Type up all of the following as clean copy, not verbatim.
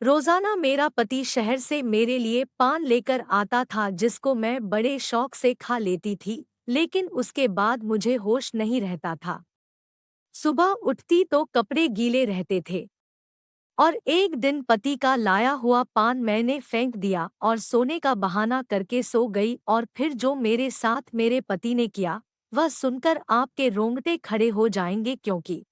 रोजाना मेरा पति शहर से मेरे लिए पान लेकर आता था जिसको मैं बड़े शौक से खा लेती थी, लेकिन उसके बाद मुझे होश नहीं रहता था। सुबह उठती तो कपड़े गीले रहते थे और एक दिन पति का लाया हुआ पान मैंने फेंक दिया और सोने का बहाना करके सो गई। और फिर जो मेरे साथ मेरे पति ने किया, वह सुनकर आपके रोंगटे खड़े हो जाएंगे, क्योंकि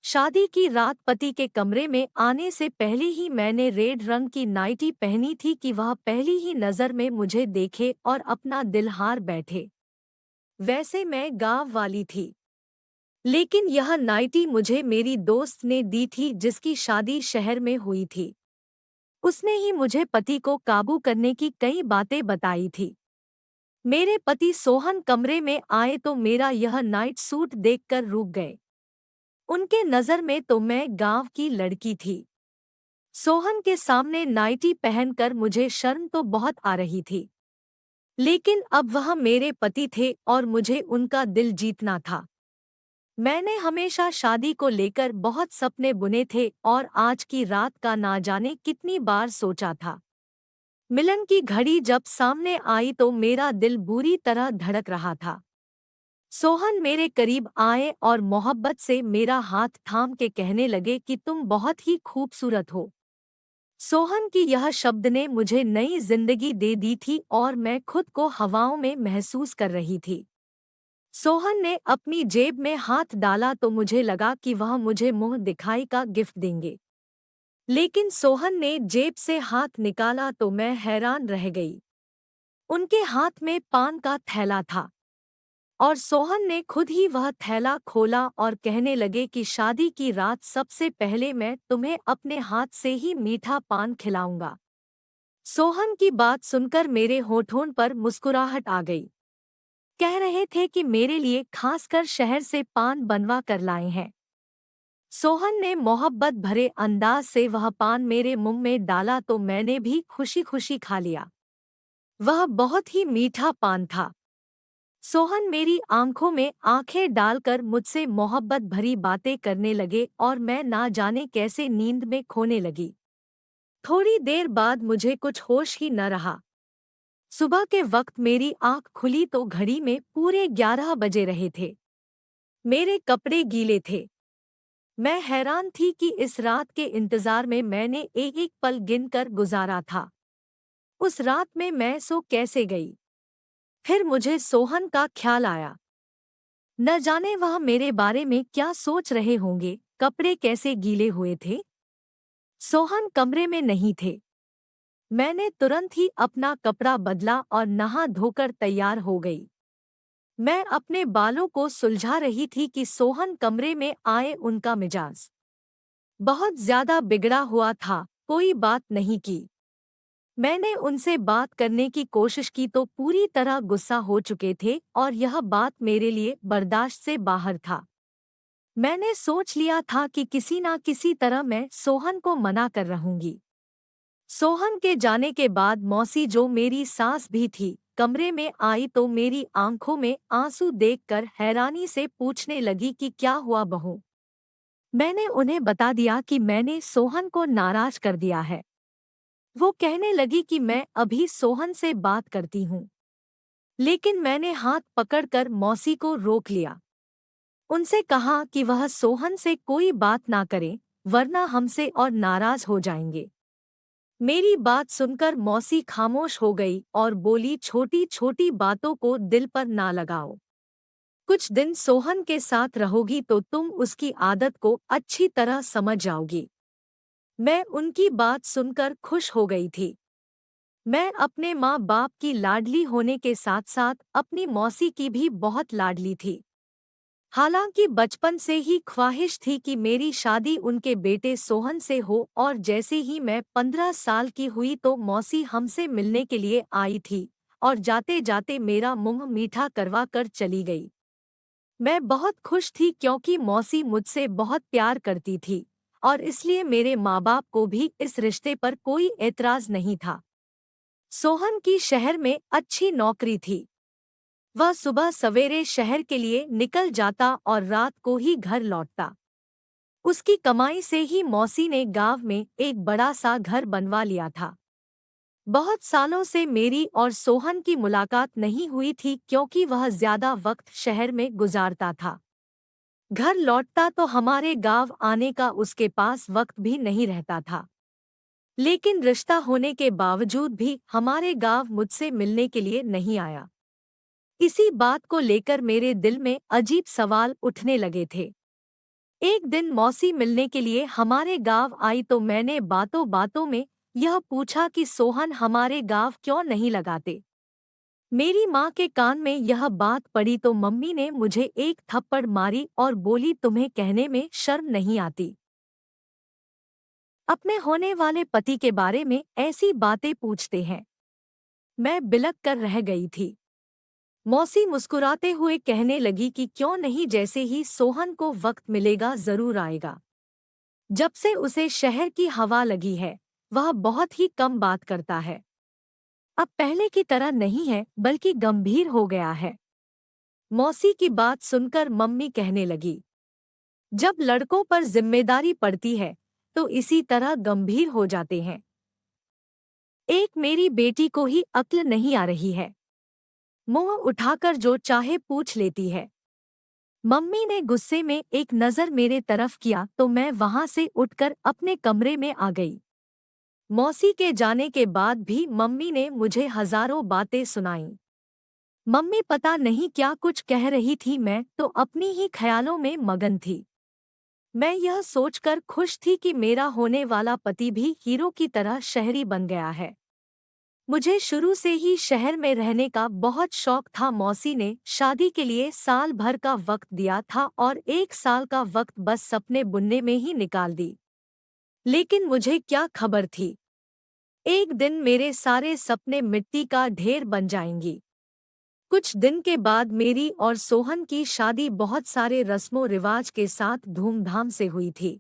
शादी की रात पति के कमरे में आने से पहले ही मैंने रेड रंग की नाइटी पहनी थी कि वह पहली ही नज़र में मुझे देखे और अपना दिल हार बैठे। वैसे मैं गांव वाली थी, लेकिन यह नाइटी मुझे मेरी दोस्त ने दी थी जिसकी शादी शहर में हुई थी। उसने ही मुझे पति को काबू करने की कई बातें बताई थी। मेरे पति सोहन कमरे में आए तो मेरा यह नाइट सूट देखकर रुक गए। उनके नज़र में तो मैं गांव की लड़की थी। सोहन के सामने नाइटी पहनकर मुझे शर्म तो बहुत आ रही थी, लेकिन अब वह मेरे पति थे और मुझे उनका दिल जीतना था। मैंने हमेशा शादी को लेकर बहुत सपने बुने थे और आज की रात का ना जाने कितनी बार सोचा था। मिलन की घड़ी जब सामने आई तो मेरा दिल बुरी तरह धड़क रहा था। सोहन मेरे करीब आए और मोहब्बत से मेरा हाथ थाम के कहने लगे कि तुम बहुत ही खूबसूरत हो। सोहन की यह शब्द ने मुझे नई जिंदगी दे दी थी और मैं खुद को हवाओं में महसूस कर रही थी। सोहन ने अपनी जेब में हाथ डाला तो मुझे लगा कि वह मुझे मुंह दिखाई का गिफ्ट देंगे, लेकिन सोहन ने जेब से हाथ निकाला तो मैं हैरान रह गई। उनके हाथ में पान का थैला था और सोहन ने खुद ही वह थैला खोला और कहने लगे कि शादी की रात सबसे पहले मैं तुम्हें अपने हाथ से ही मीठा पान खिलाऊंगा। सोहन की बात सुनकर मेरे होठों पर मुस्कुराहट आ गई। कह रहे थे कि मेरे लिए खासकर शहर से पान बनवा कर लाए हैं। सोहन ने मोहब्बत भरे अंदाज से वह पान मेरे मुंह में डाला तो मैंने भी खुशी खुशी खा लिया। वह बहुत ही मीठा पान था। सोहन मेरी आंखों में आंखें डालकर मुझसे मोहब्बत भरी बातें करने लगे और मैं ना जाने कैसे नींद में खोने लगी। थोड़ी देर बाद मुझे कुछ होश ही न रहा। सुबह के वक्त मेरी आंख खुली तो घड़ी में पूरे 11 बजे रहे थे। मेरे कपड़े गीले थे। मैं हैरान थी कि इस रात के इंतजार में मैंने एक एक पल गिनकर गुजारा था। उस रात में मैं सो कैसे गई? फिर मुझे सोहन का ख्याल आया। न जाने वह मेरे बारे में क्या सोच रहे होंगे। कपड़े कैसे गीले हुए थे? सोहन कमरे में नहीं थे। मैंने तुरंत ही अपना कपड़ा बदला और नहा धोकर तैयार हो गई। मैं अपने बालों को सुलझा रही थी कि सोहन कमरे में आए। उनका मिजाज बहुत ज्यादा बिगड़ा हुआ था। कोई बात नहीं की। मैंने उनसे बात करने की कोशिश की तो पूरी तरह गुस्सा हो चुके थे और यह बात मेरे लिए बर्दाश्त से बाहर था। मैंने सोच लिया था कि किसी ना किसी तरह मैं सोहन को मना कर रहूंगी। सोहन के जाने के बाद मौसी, जो मेरी सास भी थी, कमरे में आई तो मेरी आंखों में आंसू देखकर हैरानी से पूछने लगी कि क्या हुआ बहू। मैंने उन्हें बता दिया कि मैंने सोहन को नाराज कर दिया है। वो कहने लगी कि मैं अभी सोहन से बात करती हूँ, लेकिन मैंने हाथ पकड़कर मौसी को रोक लिया। उनसे कहा कि वह सोहन से कोई बात ना करें, वरना हमसे और नाराज हो जाएंगे। मेरी बात सुनकर मौसी खामोश हो गई और बोली, छोटी छोटी बातों को दिल पर ना लगाओ। कुछ दिन सोहन के साथ रहोगी तो तुम उसकी आदत को अच्छी तरह समझ जाओगी। मैं उनकी बात सुनकर खुश हो गई थी। मैं अपने माँ बाप की लाडली होने के साथ साथ अपनी मौसी की भी बहुत लाडली थी। हालांकि बचपन से ही ख्वाहिश थी कि मेरी शादी उनके बेटे सोहन से हो, और जैसे ही मैं 15 साल की हुई तो मौसी हमसे मिलने के लिए आई थी और जाते जाते मेरा मुंह मीठा करवा कर चली गई। मैं बहुत खुश थी क्योंकि मौसी मुझसे बहुत प्यार करती थी और इसलिए मेरे माँ बाप को भी इस रिश्ते पर कोई एतराज नहीं था। सोहन की शहर में अच्छी नौकरी थी। वह सुबह सवेरे शहर के लिए निकल जाता और रात को ही घर लौटता। उसकी कमाई से ही मौसी ने गांव में एक बड़ा सा घर बनवा लिया था। बहुत सालों से मेरी और सोहन की मुलाकात नहीं हुई थी क्योंकि वह ज्यादा वक्त शहर में गुजारता था। घर लौटता तो हमारे गांव आने का उसके पास वक्त भी नहीं रहता था। लेकिन रिश्ता होने के बावजूद भी हमारे गांव मुझसे मिलने के लिए नहीं आया। इसी बात को लेकर मेरे दिल में अजीब सवाल उठने लगे थे। एक दिन मौसी मिलने के लिए हमारे गांव आई तो मैंने बातों बातों में यह पूछा कि सोहन हमारे गांव क्यों नहीं लगाते। मेरी माँ के कान में यह बात पड़ी तो मम्मी ने मुझे एक थप्पड़ मारी और बोली, तुम्हें कहने में शर्म नहीं आती? अपने होने वाले पति के बारे में ऐसी बातें पूछते हैं। मैं बिलक कर रह गई थी। मौसी मुस्कुराते हुए कहने लगी कि क्यों नहीं, जैसे ही सोहन को वक्त मिलेगा जरूर आएगा। जब से उसे शहर की हवा लगी है वह बहुत ही कम बात करता है। अब पहले की तरह नहीं है बल्कि गंभीर हो गया है। मौसी की बात सुनकर मम्मी कहने लगी, जब लड़कों पर जिम्मेदारी पड़ती है तो इसी तरह गंभीर हो जाते हैं। एक मेरी बेटी को ही अक्ल नहीं आ रही है, मुंह उठाकर जो चाहे पूछ लेती है। मम्मी ने गुस्से में एक नज़र मेरे तरफ किया तो मैं वहां से उठकर अपने कमरे में आ गई। मौसी के जाने के बाद भी मम्मी ने मुझे हजारों बातें सुनाईं। मम्मी पता नहीं क्या कुछ कह रही थी, मैं तो अपनी ही ख्यालों में मगन थी। मैं यह सोचकर खुश थी कि मेरा होने वाला पति भी हीरो की तरह शहरी बन गया है। मुझे शुरू से ही शहर में रहने का बहुत शौक था। मौसी ने शादी के लिए साल भर का वक्त दिया था और एक साल का वक्त बस सपने बुनने में ही निकाल दी। लेकिन मुझे क्या खबर थी, एक दिन मेरे सारे सपने मिट्टी का ढेर बन जाएंगी। कुछ दिन के बाद मेरी और सोहन की शादी बहुत सारे रस्मों रिवाज के साथ धूमधाम से हुई थी।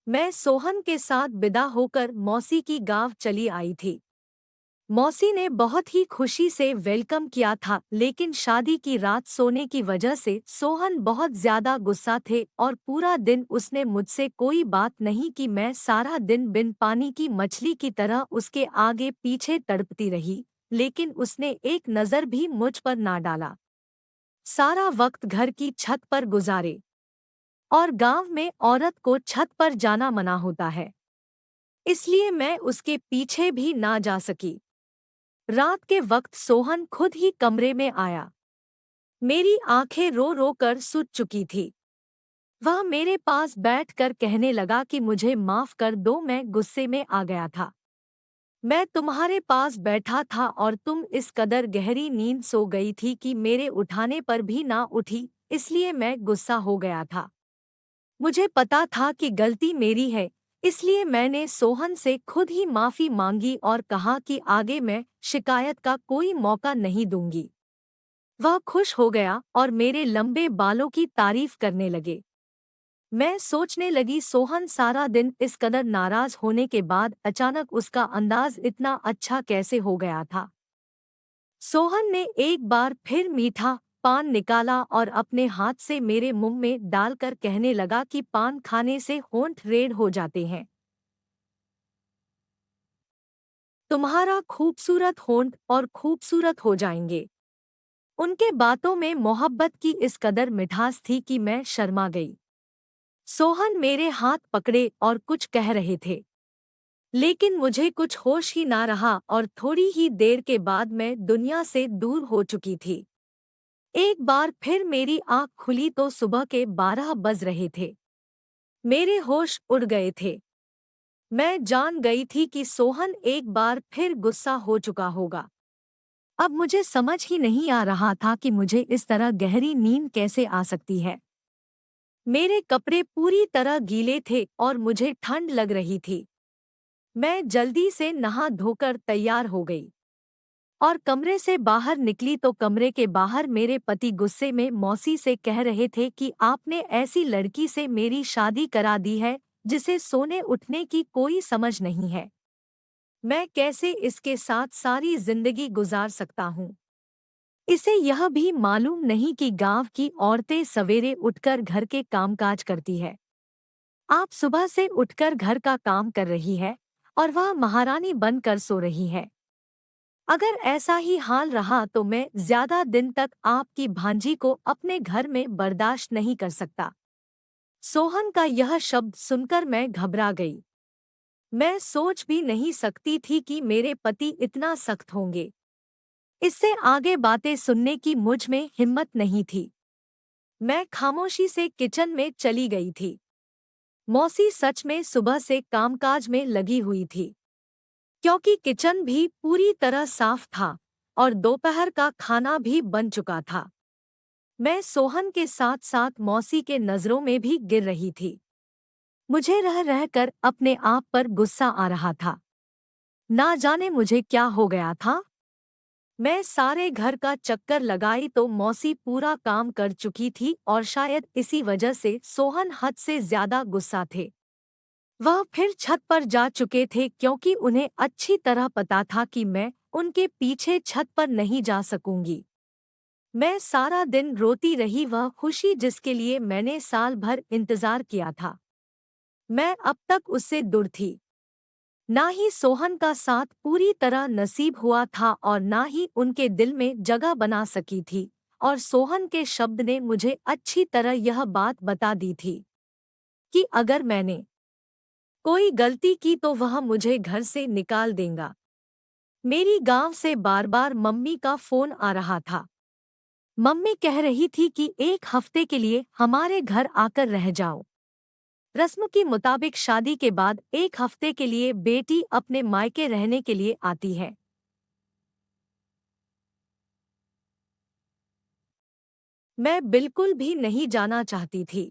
मैं सोहन के साथ विदा होकर मौसी की गांव चली आई थी। मौसी ने बहुत ही खुशी से वेलकम किया था, लेकिन शादी की रात सोने की वजह से सोहन बहुत ज्यादा गुस्सा थे और पूरा दिन उसने मुझसे कोई बात नहीं की। मैं सारा दिन बिन पानी की मछली की तरह उसके आगे पीछे तड़पती रही, लेकिन उसने एक नज़र भी मुझ पर ना डाला। सारा वक्त घर की छत पर गुजारे, और गांव में औरत को छत पर जाना मना होता है, इसलिए मैं उसके पीछे भी ना जा सकी। रात के वक्त सोहन खुद ही कमरे में आया। मेरी आंखें रो रो कर सूज चुकी थी। वह मेरे पास बैठकर कहने लगा कि मुझे माफ कर दो, मैं गुस्से में आ गया था। मैं तुम्हारे पास बैठा था और तुम इस कदर गहरी नींद सो गई थी कि मेरे उठाने पर भी ना उठी, इसलिए मैं गुस्सा हो गया था। मुझे पता था कि गलती मेरी है, इसलिए मैंने सोहन से खुद ही माफी मांगी और कहा कि आगे मैं शिकायत का कोई मौका नहीं दूंगी। वह खुश हो गया और मेरे लंबे बालों की तारीफ करने लगे। मैं सोचने लगी, सोहन सारा दिन इस कदर नाराज होने के बाद अचानक उसका अंदाज इतना अच्छा कैसे हो गया था। सोहन ने एक बार फिर मीठा पान निकाला और अपने हाथ से मेरे मुंह में डालकर कहने लगा कि पान खाने से होंठ रेड हो जाते हैं। तुम्हारा खूबसूरत होंठ और खूबसूरत हो जाएंगे। उनके बातों में मोहब्बत की इस कदर मिठास थी कि मैं शर्मा गई। सोहन मेरे हाथ पकड़े और कुछ कह रहे थे, लेकिन मुझे कुछ होश ही ना रहा और थोड़ी ही देर के बाद मैं दुनिया से दूर हो चुकी थी। एक बार फिर मेरी आँख खुली तो सुबह के 12 बज रहे थे। मेरे होश उड़ गए थे। मैं जान गई थी कि सोहन एक बार फिर गुस्सा हो चुका होगा। अब मुझे समझ ही नहीं आ रहा था कि मुझे इस तरह गहरी नींद कैसे आ सकती है। मेरे कपड़े पूरी तरह गीले थे और मुझे ठंड लग रही थी। मैं जल्दी से नहा धोकर तैयार हो गई और कमरे से बाहर निकली तो कमरे के बाहर मेरे पति गुस्से में मौसी से कह रहे थे कि आपने ऐसी लड़की से मेरी शादी करा दी है जिसे सोने उठने की कोई समझ नहीं है। मैं कैसे इसके साथ सारी जिंदगी गुजार सकता हूँ। इसे यह भी मालूम नहीं कि गांव की औरतें सवेरे उठकर घर के कामकाज करती है। आप सुबह से उठकर घर का काम कर रही है और वह महारानी बनकर सो रही है। अगर ऐसा ही हाल रहा तो मैं ज्यादा दिन तक आपकी भांजी को अपने घर में बर्दाश्त नहीं कर सकता। सोहन का यह शब्द सुनकर मैं घबरा गई। मैं सोच भी नहीं सकती थी कि मेरे पति इतना सख्त होंगे। इससे आगे बातें सुनने की मुझ में हिम्मत नहीं थी। मैं खामोशी से किचन में चली गई थी। मौसी सच में सुबह से कामकाज में लगी हुई थी, क्योंकि किचन भी पूरी तरह साफ था और दोपहर का खाना भी बन चुका था। मैं सोहन के साथ साथ मौसी के नजरों में भी गिर रही थी। मुझे रह रहकर अपने आप पर गुस्सा आ रहा था। ना जाने मुझे क्या हो गया था। मैं सारे घर का चक्कर लगाई तो मौसी पूरा काम कर चुकी थी और शायद इसी वजह से सोहन हद से ज्यादा गुस्सा थे। वह फिर छत पर जा चुके थे क्योंकि उन्हें अच्छी तरह पता था कि मैं उनके पीछे छत पर नहीं जा सकूंगी। मैं सारा दिन रोती रही, वह खुशी जिसके लिए मैंने साल भर इंतजार किया था। मैं अब तक उससे दूर थी। ना ही सोहन का साथ पूरी तरह नसीब हुआ था और ना ही उनके दिल में जगह बना सकी थी, और सोहन के शब्द ने मुझे अच्छी तरह यह बात बता दी थी कि अगर मैंने कोई गलती की तो वह मुझे घर से निकाल देगा। मेरी गांव से बार बार मम्मी का फोन आ रहा था। मम्मी कह रही थी कि 1 हफ्ते के लिए हमारे घर आकर रह जाओ। रस्म के मुताबिक शादी के बाद 1 हफ्ते के लिए बेटी अपने मायके रहने के लिए आती है। मैं बिल्कुल भी नहीं जाना चाहती थी,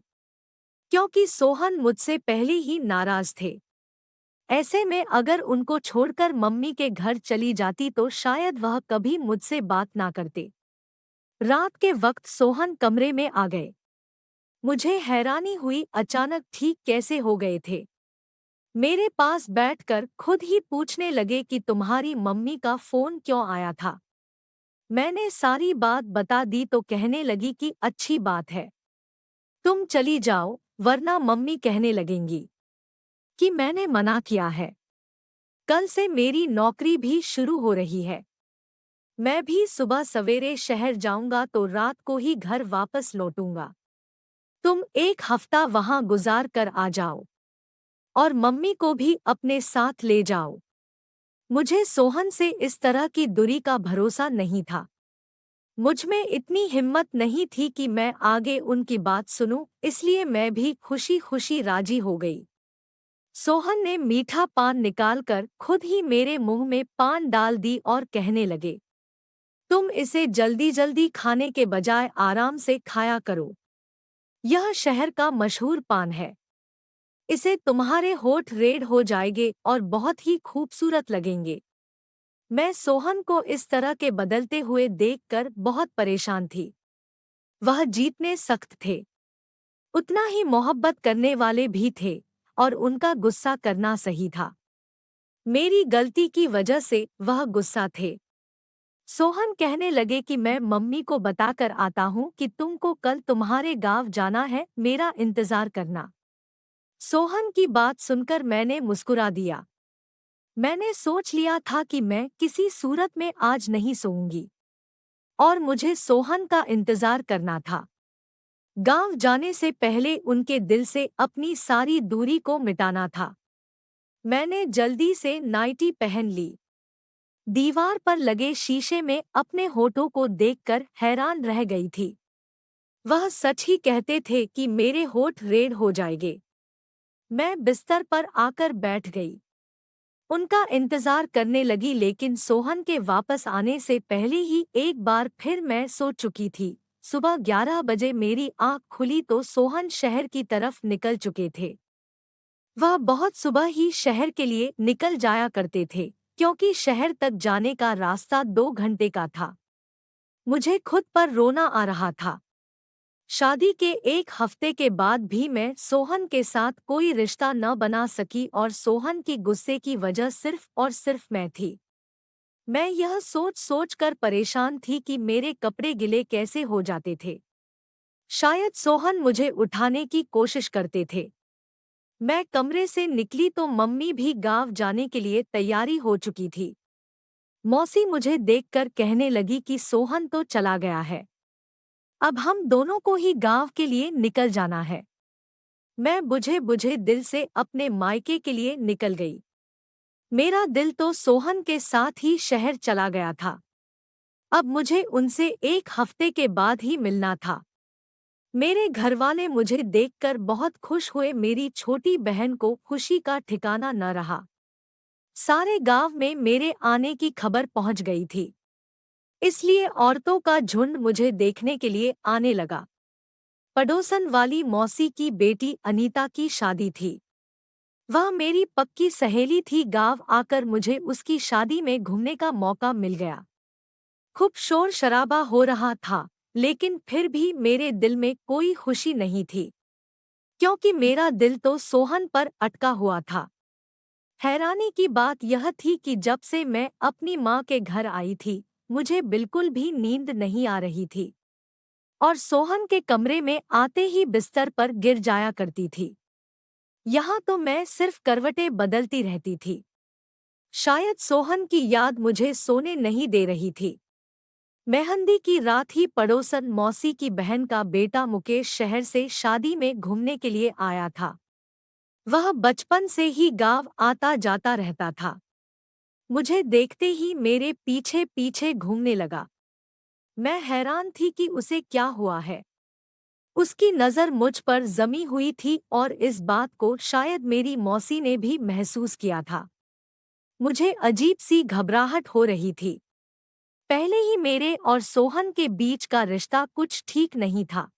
क्योंकि सोहन मुझसे पहले ही नाराज थे। ऐसे में अगर उनको छोड़कर मम्मी के घर चली जाती तो शायद वह कभी मुझसे बात ना करते। रात के वक्त सोहन कमरे में आ गए। मुझे हैरानी हुई, अचानक ठीक कैसे हो गए थे। मेरे पास बैठकर खुद ही पूछने लगे कि तुम्हारी मम्मी का फोन क्यों आया था। मैंने सारी बात बता दी तो कहने लगी कि अच्छी बात है, तुम चली जाओ, वरना मम्मी कहने लगेंगी कि मैंने मना किया है। कल से मेरी नौकरी भी शुरू हो रही है। मैं भी सुबह सवेरे शहर जाऊंगा तो रात को ही घर वापस लौटूंगा। तुम 1 हफ्ता वहां गुजार कर आ जाओ और मम्मी को भी अपने साथ ले जाओ। मुझे सोहन से इस तरह की दूरी का भरोसा नहीं था। मुझ में इतनी हिम्मत नहीं थी कि मैं आगे उनकी बात सुनूं, इसलिए मैं भी खुशी खुशी राजी हो गई। सोहन ने मीठा पान निकालकर खुद ही मेरे मुंह में पान डाल दी और कहने लगे, तुम इसे जल्दी जल्दी खाने के बजाय आराम से खाया करो। यह शहर का मशहूर पान है। इसे तुम्हारे होठ रेड हो जाएंगे और बहुत ही खूबसूरत लगेंगे। मैं सोहन को इस तरह के बदलते हुए देखकर बहुत परेशान थी। वह जीतने सख्त थे, उतना ही मोहब्बत करने वाले भी थे, और उनका गुस्सा करना सही था। मेरी गलती की वजह से वह गुस्सा थे। सोहन कहने लगे कि मैं मम्मी को बताकर आता हूँ कि तुमको कल तुम्हारे गांव जाना है, मेरा इंतजार करना। सोहन की बात सुनकर मैंने मुस्कुरा दिया। मैंने सोच लिया था कि मैं किसी सूरत में आज नहीं सोऊंगी और मुझे सोहन का इंतजार करना था। गांव जाने से पहले उनके दिल से अपनी सारी दूरी को मिटाना था। मैंने जल्दी से नाइटी पहन ली। दीवार पर लगे शीशे में अपने होठों को देखकर हैरान रह गई थी। वह सच ही कहते थे कि मेरे होठ रेड हो जाएंगे। मैं बिस्तर पर आकर बैठ गई। उनका इंतजार करने लगी, लेकिन सोहन के वापस आने से पहले ही एक बार फिर मैं सो चुकी थी। सुबह 11 बजे मेरी आंख खुली तो सोहन शहर की तरफ निकल चुके थे। वह बहुत सुबह ही शहर के लिए निकल जाया करते थे, क्योंकि शहर तक जाने का रास्ता 2 घंटे का था। मुझे खुद पर रोना आ रहा था। शादी के 1 हफ्ते के बाद भी मैं सोहन के साथ कोई रिश्ता न बना सकी और सोहन की गुस्से की वजह सिर्फ और सिर्फ मैं थी। मैं यह सोच सोच कर परेशान थी कि मेरे कपड़े गिले कैसे हो जाते थे। शायद सोहन मुझे उठाने की कोशिश करते थे। मैं कमरे से निकली तो मम्मी भी गांव जाने के लिए तैयारी हो चुकी थी। मौसी मुझे देखकर कहने लगी कि सोहन तो चला गया है, अब हम दोनों को ही गांव के लिए निकल जाना है। मैं बुझे बुझे दिल से अपने मायके के लिए निकल गई। मेरा दिल तो सोहन के साथ ही शहर चला गया था। अब मुझे उनसे 1 हफ्ते के बाद ही मिलना था। मेरे घरवाले मुझे देखकर बहुत खुश हुए। मेरी छोटी बहन को खुशी का ठिकाना न रहा। सारे गांव में मेरे आने की खबर पहुंच गई थी, इसलिए औरतों का झुंड मुझे देखने के लिए आने लगा। पड़ोसन वाली मौसी की बेटी अनीता की शादी थी। वह मेरी पक्की सहेली थी। गांव आकर मुझे उसकी शादी में घूमने का मौका मिल गया। खूब शोर शराबा हो रहा था, लेकिन फिर भी मेरे दिल में कोई खुशी नहीं थी, क्योंकि मेरा दिल तो सोहन पर अटका हुआ था। हैरानी की बात यह थी कि जब से मैं अपनी माँ के घर आई थी, मुझे बिल्कुल भी नींद नहीं आ रही थी और सोहन के कमरे में आते ही बिस्तर पर गिर जाया करती थी। यहाँ तो मैं सिर्फ करवटें बदलती रहती थी। शायद सोहन की याद मुझे सोने नहीं दे रही थी। मेहंदी की रात ही पड़ोसन मौसी की बहन का बेटा मुकेश शहर से शादी में घूमने के लिए आया था। वह बचपन से ही गांव आता जाता रहता था। मुझे देखते ही मेरे पीछे पीछे घूमने लगा। मैं हैरान थी कि उसे क्या हुआ है। उसकी नज़र मुझ पर जमी हुई थी और इस बात को शायद मेरी मौसी ने भी महसूस किया था। मुझे अजीब सी घबराहट हो रही थी। पहले ही मेरे और सोहन के बीच का रिश्ता कुछ ठीक नहीं था,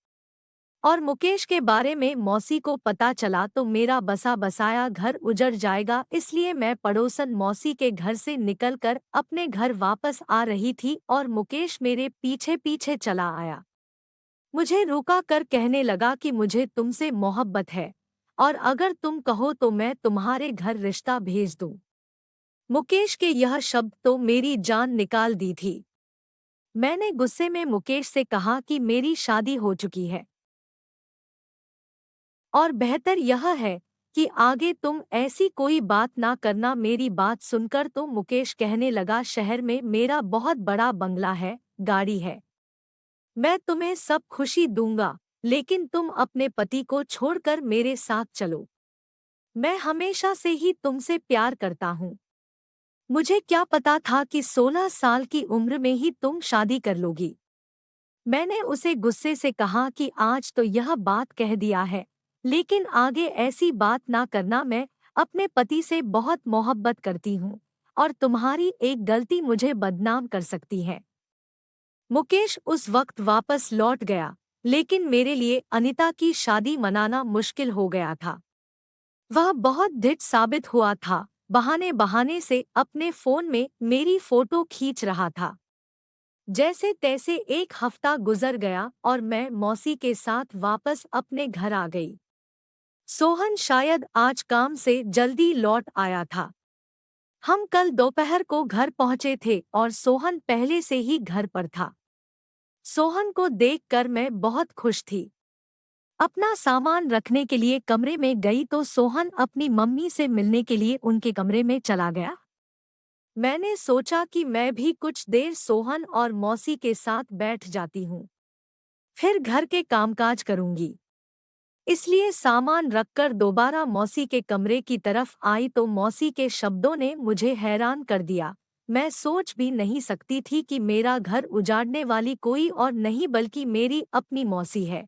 और मुकेश के बारे में मौसी को पता चला तो मेरा बसा बसाया घर उजड़ जाएगा। इसलिए मैं पड़ोसन मौसी के घर से निकलकर अपने घर वापस आ रही थी और मुकेश मेरे पीछे पीछे चला आया। मुझे रुका कर कहने लगा कि मुझे तुमसे मोहब्बत है और अगर तुम कहो तो मैं तुम्हारे घर रिश्ता भेज दूं। मुकेश के यह शब्द तो मेरी जान निकाल दी थी। मैंने गुस्से में मुकेश से कहा कि मेरी शादी हो चुकी है और बेहतर यह है कि आगे तुम ऐसी कोई बात ना करना। मेरी बात सुनकर तो मुकेश कहने लगा, शहर में मेरा बहुत बड़ा बंगला है, गाड़ी है, मैं तुम्हें सब खुशी दूंगा, लेकिन तुम अपने पति को छोड़कर मेरे साथ चलो। मैं हमेशा से ही तुमसे प्यार करता हूँ। मुझे क्या पता था कि 16 साल की उम्र में ही तुम शादी कर लोगी। मैंने उसे गुस्से से कहा कि आज तो यह बात कह दिया है, लेकिन आगे ऐसी बात ना करना। मैं अपने पति से बहुत मोहब्बत करती हूँ और तुम्हारी एक गलती मुझे बदनाम कर सकती है। मुकेश उस वक्त वापस लौट गया, लेकिन मेरे लिए अनीता की शादी मनाना मुश्किल हो गया था। वह बहुत ढिठ साबित हुआ था, बहाने बहाने से अपने फोन में मेरी फोटो खींच रहा था। जैसे तैसे 1 हफ्ता गुजर गया और मैं मौसी के साथ वापस अपने घर आ गई। सोहन शायद आज काम से जल्दी लौट आया था। हम कल दोपहर को घर पहुंचे थे और सोहन पहले से ही घर पर था। सोहन को देखकर मैं बहुत खुश थी। अपना सामान रखने के लिए कमरे में गई तो सोहन अपनी मम्मी से मिलने के लिए उनके कमरे में चला गया। मैंने सोचा कि मैं भी कुछ देर सोहन और मौसी के साथ बैठ जाती हूँ, फिर घर के कामकाज करूंगी। इसलिए सामान रखकर दोबारा मौसी के कमरे की तरफ आई तो मौसी के शब्दों ने मुझे हैरान कर दिया। मैं सोच भी नहीं सकती थी कि मेरा घर उजाड़ने वाली कोई और नहीं बल्कि मेरी अपनी मौसी है।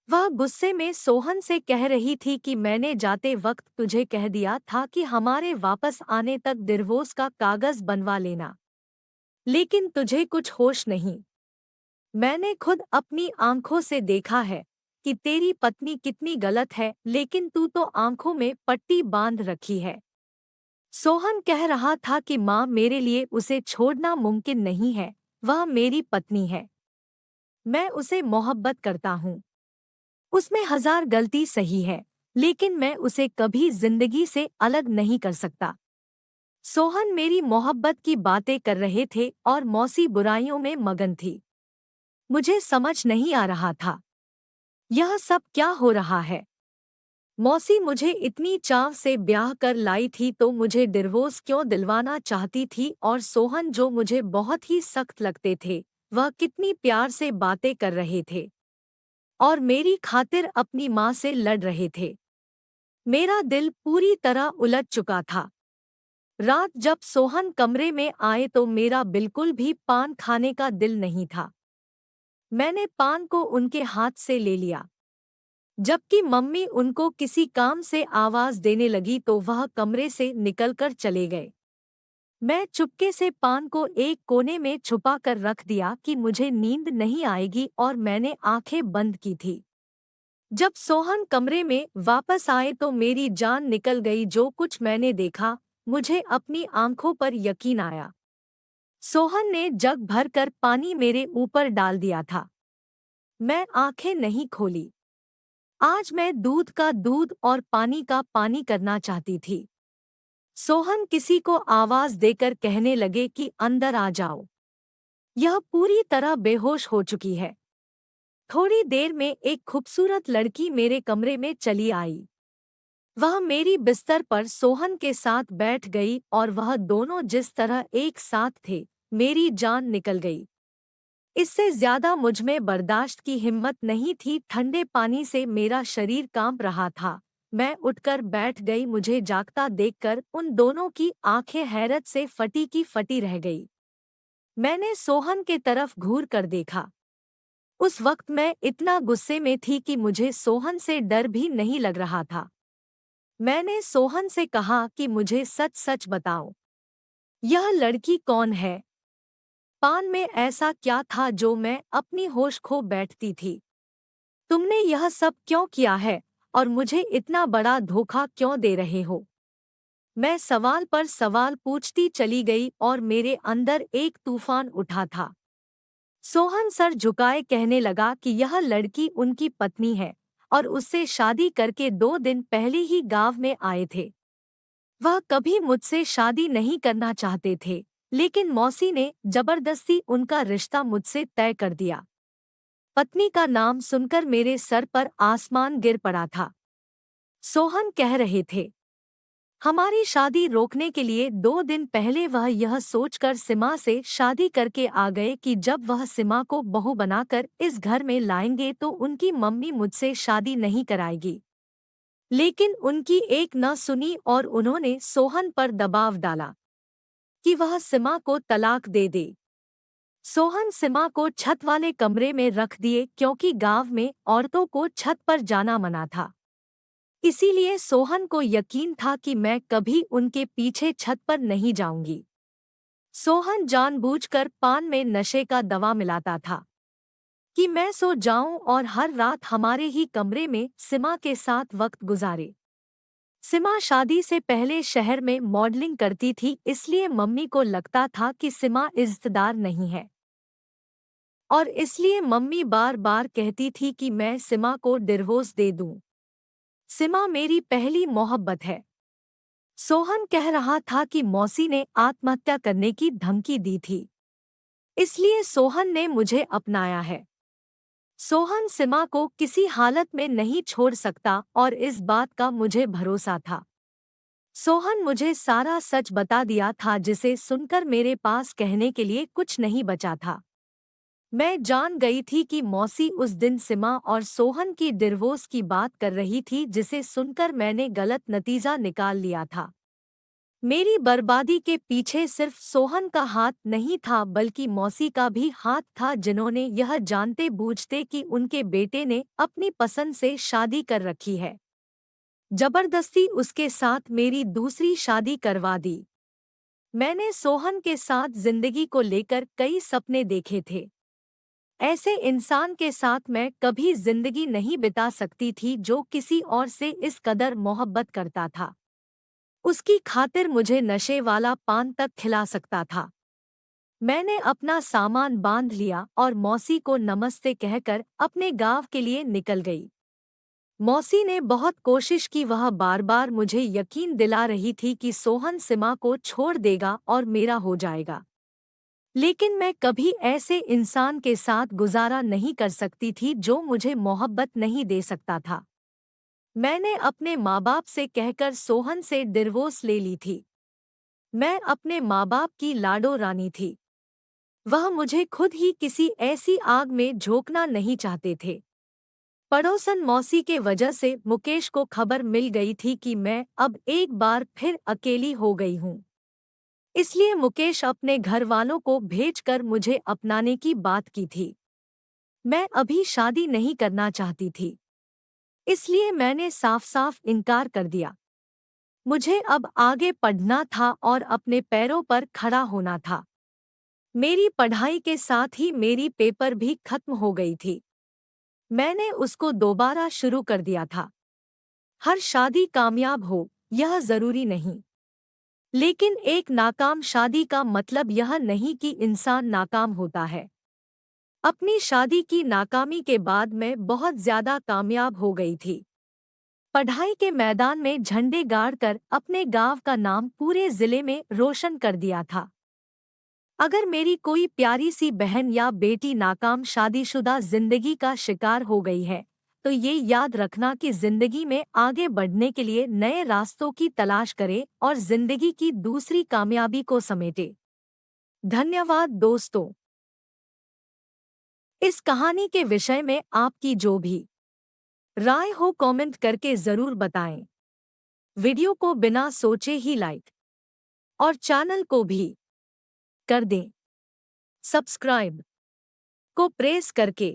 वह गुस्से में सोहन से कह रही थी कि मैंने जाते वक्त तुझे कह दिया था कि हमारे वापस आने तक डिवोर्स का कागज बनवा लेना, लेकिन तुझे कुछ होश नहीं। मैंने खुद अपनी आंखों से देखा है कि तेरी पत्नी कितनी गलत है, लेकिन तू तो आंखों में पट्टी बांध रखी है। सोहन कह रहा था कि माँ, मेरे लिए उसे छोड़ना मुमकिन नहीं है। वह मेरी पत्नी है, मैं उसे मोहब्बत करता हूँ। उसमें 1000 गलती सही है, लेकिन मैं उसे कभी जिंदगी से अलग नहीं कर सकता। सोहन मेरी मोहब्बत की बातें कर रहे थे और मौसी बुराइयों में मगन थी। मुझे समझ नहीं आ रहा था, यह सब क्या हो रहा है। मौसी मुझे इतनी चाव से ब्याह कर लाई थी तो मुझे डिवोर्स क्यों दिलवाना चाहती थी, और सोहन जो मुझे बहुत ही सख्त लगते थे, वह कितनी प्यार से बातें कर रहे थे और मेरी खातिर अपनी माँ से लड़ रहे थे। मेरा दिल पूरी तरह उलट चुका था। रात जब सोहन कमरे में आए तो मेरा बिल्कुल भी पान खाने का दिल नहीं था। मैंने पान को उनके हाथ से ले लिया। जबकि मम्मी उनको किसी काम से आवाज देने लगी तो वह कमरे से निकलकर चले गए। मैं चुपके से पान को एक कोने में छुपा कर रख दिया कि मुझे नींद नहीं आएगी, और मैंने आंखें बंद की थी। जब सोहन कमरे में वापस आए तो मेरी जान निकल गई। जो कुछ मैंने देखा, मुझे अपनी आंखों पर यकीन आया। सोहन ने जग भर कर पानी मेरे ऊपर डाल दिया था। मैं आंखें नहीं खोली। आज मैं दूध का दूध और पानी का पानी करना चाहती थी। सोहन किसी को आवाज देकर कहने लगे कि अंदर आ जाओ, यह पूरी तरह बेहोश हो चुकी है। थोड़ी देर में एक खूबसूरत लड़की मेरे कमरे में चली आई। वह मेरी बिस्तर पर सोहन के साथ बैठ गई और वह दोनों जिस तरह एक साथ थे, मेरी जान निकल गई। इससे ज्यादा मुझमें बर्दाश्त की हिम्मत नहीं थी। ठंडे पानी से मेरा शरीर कांप रहा था। मैं उठकर बैठ गई। मुझे जागता देखकर उन दोनों की आंखें हैरत से फटी की फटी रह गई। मैंने सोहन के तरफ घूर कर देखा। उस वक्त मैं इतना गुस्से में थी कि मुझे सोहन से डर भी नहीं लग रहा था। मैंने सोहन से कहा कि मुझे सच सच बताओ, यह लड़की कौन है? पान में ऐसा क्या था जो मैं अपनी होश खो बैठती थी? तुमने यह सब क्यों किया है और मुझे इतना बड़ा धोखा क्यों दे रहे हो? मैं सवाल पर सवाल पूछती चली गई और मेरे अंदर एक तूफान उठा था। सोहन सर झुकाए कहने लगा कि यह लड़की उनकी पत्नी है और उससे शादी करके 2 दिन पहले ही गांव में आए थे। वह कभी मुझसे शादी नहीं करना चाहते थे, लेकिन मौसी ने जबरदस्ती उनका रिश्ता मुझसे तय कर दिया। पत्नी का नाम सुनकर मेरे सर पर आसमान गिर पड़ा था। सोहन कह रहे थे, हमारी शादी रोकने के लिए 2 दिन पहले वह यह सोचकर सीमा से शादी करके आ गए कि जब वह सीमा को बहू बनाकर इस घर में लाएंगे तो उनकी मम्मी मुझसे शादी नहीं कराएगी। लेकिन उनकी एक न सुनी और उन्होंने सोहन पर दबाव डाला कि वह सीमा को तलाक दे दे। सोहन सीमा को छत वाले कमरे में रख दिए क्योंकि गांव में औरतों को छत पर जाना मना था। इसीलिए सोहन को यकीन था कि मैं कभी उनके पीछे छत पर नहीं जाऊंगी। सोहन जानबूझकर पान में नशे का दवा मिलाता था कि मैं सो जाऊं और हर रात हमारे ही कमरे में सीमा के साथ वक्त गुजारे। सीमा शादी से पहले शहर में मॉडलिंग करती थी, इसलिए मम्मी को लगता था कि सीमा इज्जतदार नहीं है, और इसलिए मम्मी बार बार कहती थी कि मैं सीमा को डिवोर्स दे दूं। सीमा मेरी पहली मोहब्बत है। सोहन कह रहा था कि मौसी ने आत्महत्या करने की धमकी दी थी, इसलिए सोहन ने मुझे अपनाया है। सोहन सीमा को किसी हालत में नहीं छोड़ सकता और इस बात का मुझे भरोसा था। सोहन मुझे सारा सच बता दिया था, जिसे सुनकर मेरे पास कहने के लिए कुछ नहीं बचा था। मैं जान गई थी कि मौसी उस दिन सीमा और सोहन की डिवोर्स की बात कर रही थी, जिसे सुनकर मैंने गलत नतीजा निकाल लिया था। मेरी बर्बादी के पीछे सिर्फ सोहन का हाथ नहीं था, बल्कि मौसी का भी हाथ था, जिन्होंने यह जानते बूझते कि उनके बेटे ने अपनी पसंद से शादी कर रखी है, जबरदस्ती उसके साथ मेरी दूसरी शादी करवा दी। मैंने सोहन के साथ जिंदगी को लेकर कई सपने देखे थे। ऐसे इंसान के साथ मैं कभी जिंदगी नहीं बिता सकती थी जो किसी और से इस कदर मोहब्बत करता था। उसकी खातिर मुझे नशे वाला पान तक खिला सकता था। मैंने अपना सामान बांध लिया और मौसी को नमस्ते कहकर अपने गांव के लिए निकल गई। मौसी ने बहुत कोशिश की, वह बार बार मुझे यकीन दिला रही थी कि सोहन सीमा को छोड़ देगा और मेरा हो जाएगा। लेकिन मैं कभी ऐसे इंसान के साथ गुजारा नहीं कर सकती थी जो मुझे मोहब्बत नहीं दे सकता था। मैंने अपने माँ बाप से कहकर सोहन से डिवोर्स ले ली थी। मैं अपने माँ बाप की लाडो रानी थी। वह मुझे खुद ही किसी ऐसी आग में झोंकना नहीं चाहते थे। पड़ोसन मौसी के वजह से मुकेश को खबर मिल गई थी कि मैं अब एक बार फिर अकेली हो गई हूँ। इसलिए मुकेश अपने घर वालों को भेजकर मुझे अपनाने की बात की थी। मैं अभी शादी नहीं करना चाहती थी, इसलिए मैंने साफ साफ इनकार कर दिया। मुझे अब आगे पढ़ना था और अपने पैरों पर खड़ा होना था। मेरी पढ़ाई के साथ ही मेरी पेपर भी खत्म हो गई थी। मैंने उसको दोबारा शुरू कर दिया था। हर शादी कामयाब हो, यह जरूरी नहीं। लेकिन एक नाकाम शादी का मतलब यह नहीं कि इंसान नाकाम होता है। अपनी शादी की नाकामी के बाद मैं बहुत ज्यादा कामयाब हो गई थी। पढ़ाई के मैदान में झंडे गाड़कर अपने गांव का नाम पूरे जिले में रोशन कर दिया था। अगर मेरी कोई प्यारी सी बहन या बेटी नाकाम शादीशुदा जिंदगी का शिकार हो गई है, तो ये याद रखना कि जिंदगी में आगे बढ़ने के लिए नए रास्तों की तलाश करे और जिंदगी की दूसरी कामयाबी को समेटे। धन्यवाद दोस्तों। इस कहानी के विषय में आपकी जो भी राय हो कमेंट करके जरूर बताएं। वीडियो को बिना सोचे ही लाइक और चैनल को भी कर दें सब्सक्राइब को प्रेस करके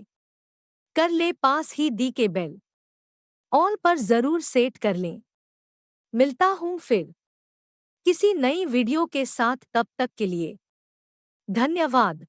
कर ले पास ही दी के बेल ऑल पर जरूर सेट कर लें। मिलता हूँ फिर किसी नई वीडियो के साथ, तब तक के लिए धन्यवाद।